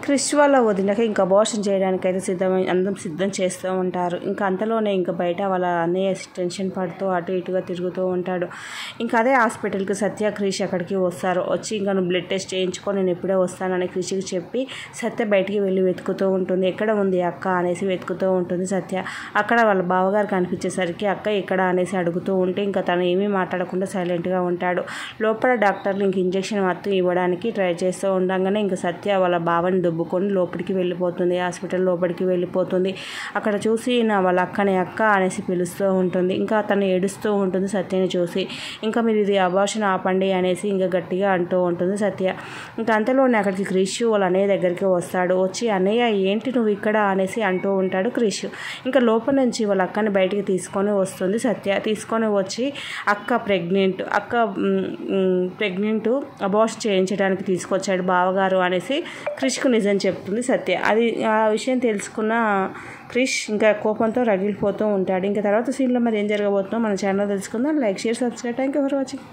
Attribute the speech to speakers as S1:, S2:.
S1: క్రిష్ వాళ్ళ వదినకి ఇంకా అబార్షన్ చేయడానికి అయితే సిద్ధం చేస్తూ ఉంటారు. ఇంకా అంతలోనే ఇంకా బయట వాళ్ళ అన్నయ్య టెన్షన్ పడుతూ అటు ఇటుగా తిరుగుతూ ఉంటాడు. ఇంకా అదే హాస్పిటల్కి సత్య క్రిష్ అక్కడికి వస్తారు. వచ్చి ఇంకా నువ్వు బ్లడ్ టెస్ట్ చేయించుకో, నేను ఎప్పుడే వస్తానని క్రిష్కి చెప్పి సత్య బయటికి వెళ్ళి వెతుకుతూ ఉంటుంది. ఎక్కడ ఉంది అక్క అనేసి వెతుకుతూ ఉంటుంది సత్య. అక్కడ వాళ్ళ బావగారు కనిపించేసరికి అక్క ఎక్కడ అనేసి అడుగుతూ ఉంటే ఇంకా తను ఏమీ మాట్లాడకుండా సైలెంట్గా ఉంటాడు. లోపల డాక్టర్లు ఇంక ఇంజెక్షన్ మొత్తం ఇవ్వడానికి ట్రై చేస్తూ ఉండగానే ఇంకా సత్య వాళ్ళ బావని దుబ్బుకొని లోపలికి వెళ్ళిపోతుంది. హాస్పిటల్ లోపలికి వెళ్ళిపోతుంది. అక్కడ చూసి వాళ్ళ అక్కని అక్క అనేసి పిలుస్తూ ఉంటుంది. ఇంకా తను ఏడుస్తూ ఉంటుంది సత్యని చూసి. ఇంకా మీరు ఇది అబార్షన్ ఆపండి అనేసి ఇంకా గట్టిగా అంటూ ఉంటుంది సత్య. ఇంకా అంతలోనే అక్కడికి క్రిష్ వాళ్ళ అన్నయ్య దగ్గరికి వస్తాడు. వచ్చి అన్నయ్య ఏంటి నువ్వు ఇక్కడ అనేసి అంటూ ఉంటాడు క్రిష్. ఇంకా లోపల నుంచి వాళ్ళ అక్కని బయటికి తీసుకొని వస్తుంది సత్య. తీసుకొని వచ్చి అక్క ప్రెగ్నెంట్ అబార్షన్ చేయించడానికి తీసుకొచ్చాడు బావగారు అనేసి క్రిష్కు నిజం చెప్తుంది సత్య. ఆ విషయం తెలుసుకున్న క్రిష్ ఇంకా కోపంతో రగిలిపోతూ ఉంటాడు. ఇంకా తర్వాత సీన్లో మరి ఏం జరగబోతుందో మన ఛానల్ తెలుసుకుందాం. Like, share, subscribe. Thank you for watching.